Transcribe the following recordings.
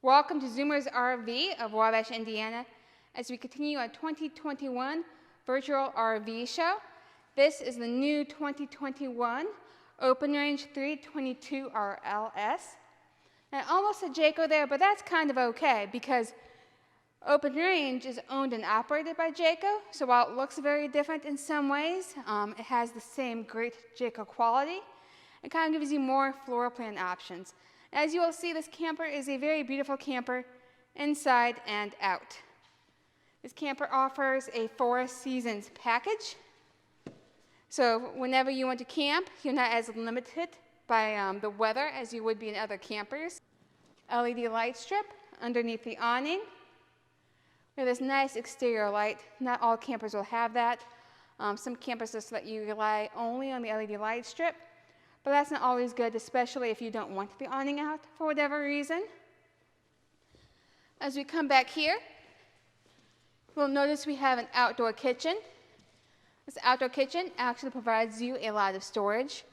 Welcome to Zoomer's RV of Wabash, Indiana, as we continue our 2021 virtual RV show. This is the new 2021 Open Range 322 RLS. I almost said Jayco there, but that's kind of okay because Open Range is owned and operated by Jayco, so while it looks very different in some ways, it has the same great Jayco quality. It kind of gives you more floor plan options. As you will see, this camper is a very beautiful camper inside and out. This camper offers a 4 seasons package. So whenever you want to camp, you're not as limited by the weather as you would be in other campers. LED light strip underneath the awning. We have this nice exterior light. Not all campers will have that. Some campers just let you rely only on the LED light strip. But that's not always good, especially if you don't want the awning out for whatever reason. As we come back here, we'll notice we have an outdoor kitchen. This outdoor kitchen actually provides you a lot of storage.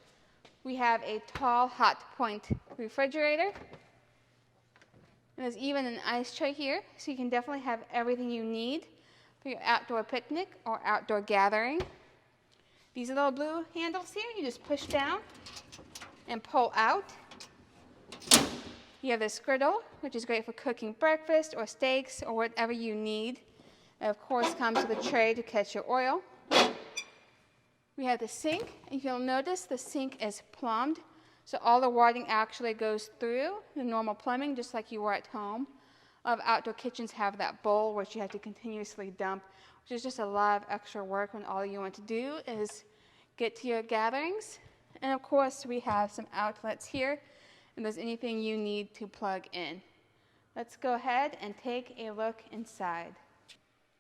We have a tall hot point refrigerator. And there's even an ice tray here, so you can definitely have everything you need for your outdoor picnic or outdoor gathering. These little blue handles here, you just push down and pull out. You have this griddle, which is great for cooking breakfast or steaks or whatever you need. It of course comes with a tray to catch your oil. We have the sink, and you'll notice the sink is plumbed, so all the water actually goes through the normal plumbing just like you were at home. A lot of outdoor kitchens have that bowl which you have to continuously dump, which is just a lot of extra work when all you want to do is get to your gatherings. And of course we have some outlets here, and there's anything you need to plug in. Let's go ahead and take a look inside.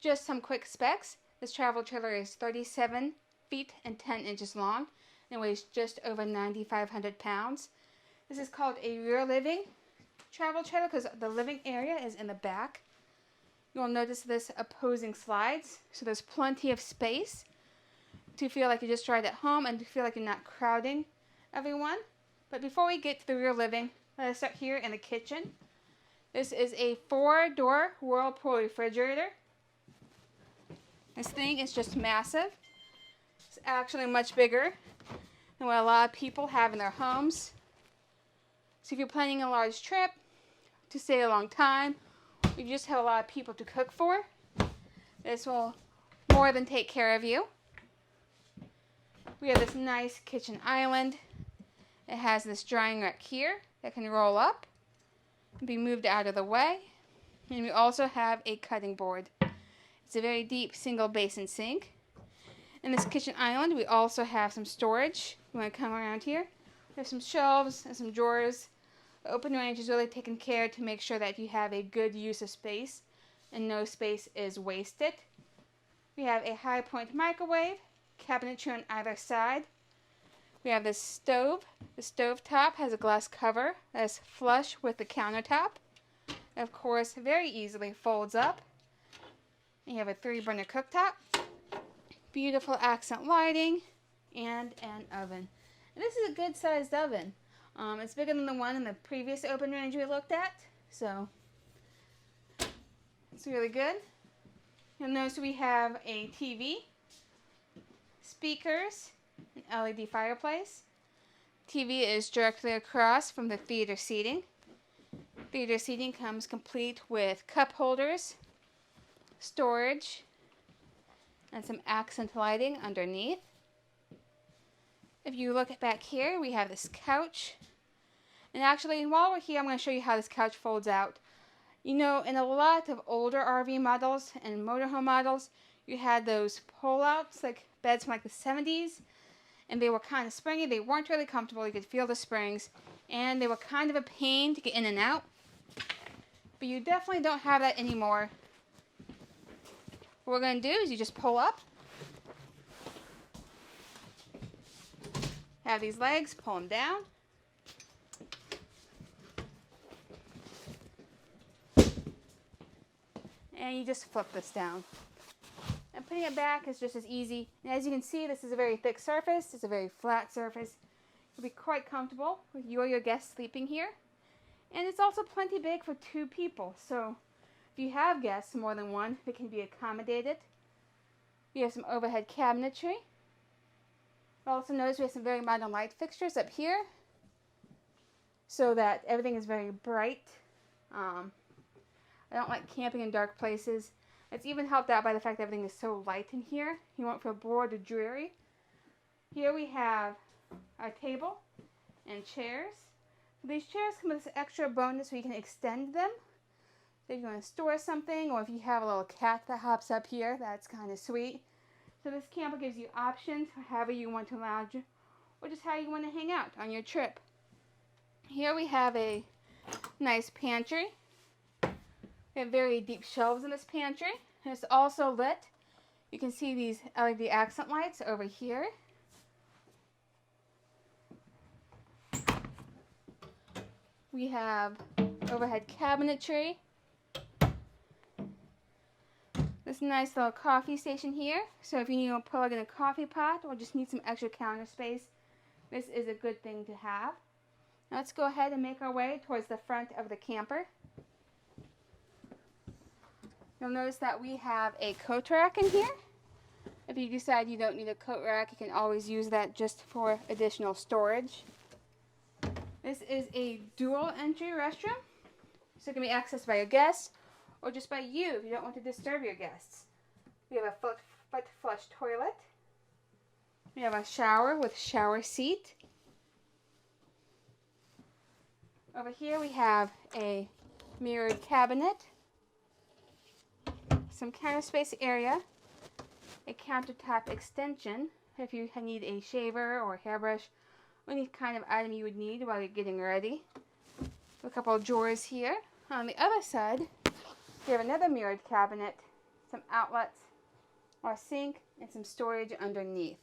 Just some quick specs. This travel trailer is 37 feet and 10 inches long and weighs just over 9,500 pounds. This is called a rear living travel trailer because the living area is in the back. You'll notice this opposing slides, so there's plenty of space to feel like you're just right at home and to feel like you're not crowding everyone. But before we get to the rear living, let us start here in the kitchen. This is a 4-door Whirlpool refrigerator. This thing is just massive. It's actually much bigger than what a lot of people have in their homes. So if you're planning a large trip to stay a long time, if you just have a lot of people to cook for, this will more than take care of you. We have this nice kitchen island. It has this drying rack here that can roll up and be moved out of the way. And we also have a cutting board. It's a very deep single basin sink. In this kitchen island, we also have some storage. You want to come around here? We have some shelves and some drawers. The Open Range is really taken care to make sure that you have a good use of space and no space is wasted. We have a high point microwave, cabinetry on either side. We have this stove. The stove top has a glass cover that is flush with the countertop. It, of course, very easily folds up. You have a 3-burner cooktop, beautiful accent lighting, and an oven. And this is a good sized oven. It's bigger than the one in the previous Open Range we looked at, so it's really good. You'll notice we have a TV, speakers, an LED fireplace. TV is directly across from the theater seating. Theater seating comes complete with cup holders, storage, and some accent lighting underneath. If you look back here, we have this couch. And actually, while we're here, I'm going to show you how this couch folds out. You know, in a lot of older RV models and motorhome models, you had those pull-outs, like beds from like the 70s. And they were kind of springy. They weren't really comfortable. You could feel the springs. And they were kind of a pain to get in and out. But you definitely don't have that anymore. What we're going to do is you just pull up. Have these legs, pull them down. And you just flip this down. And putting it back is just as easy. And as you can see, this is a very thick surface. It's a very flat surface. You'll be quite comfortable with you or your guests sleeping here. And it's also plenty big for 2 people. So if you have guests, more than one, they can be accommodated. We have some overhead cabinetry. Also notice we have some very modern light fixtures up here so that everything is very bright. I don't like camping in dark places. It's even helped out by the fact that everything is so light in here. You won't feel bored or dreary. Here we have our table and chairs. These chairs come with this extra bonus so you can extend them. So if you want to store something, or if you have a little cat that hops up here, that's kind of sweet. So this camper gives you options for however you want to lounge, or just how you want to hang out on your trip. Here we have a nice pantry. We have very deep shelves in this pantry. And it's also lit. You can see these LED accent lights over here. We have overhead cabinetry. This nice little coffee station here. So if you need to plug in a coffee pot or just need some extra counter space, this is a good thing to have. Now let's go ahead and make our way towards the front of the camper. You'll notice that we have a coat rack in here. If you decide you don't need a coat rack, you can always use that just for additional storage. This is a dual entry restroom, so it can be accessed by your guests or just by you if you don't want to disturb your guests. We have a foot flush toilet. We have a shower with shower seat. Over here we have a mirrored cabinet, some counter space area, a countertop extension if you need a shaver or hairbrush, or any kind of item you would need while you're getting ready. A couple of drawers here. On the other side, we have another mirrored cabinet, some outlets, our sink, and some storage underneath.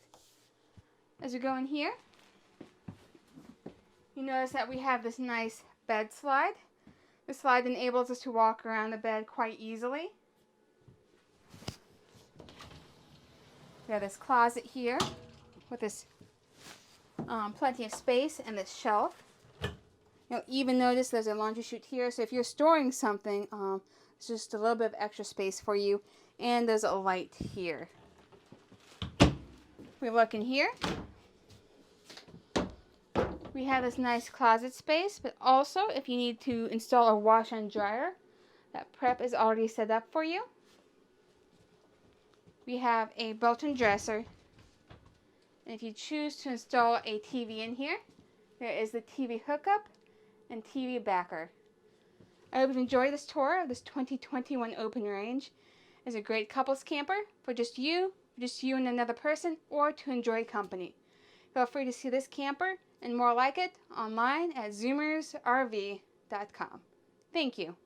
As we go in here, you notice that we have this nice bed slide. The slide enables us to walk around the bed quite easily. We have this closet here with this plenty of space and this shelf. You'll even notice there's a laundry chute here, so if you're storing something, it's just a little bit of extra space for you. And there's a light here. We look in here. We have this nice closet space, but also if you need to install a wash and dryer, that prep is already set up for you. We have a built-in dresser. And if you choose to install a TV in here, there is the TV hookup and TV backer. I hope you enjoyed this tour of this 2021 open range. It's a great couples camper for just you and another person, or to enjoy company. Feel free to see this camper and more like it online at zoomersrv.com. Thank you.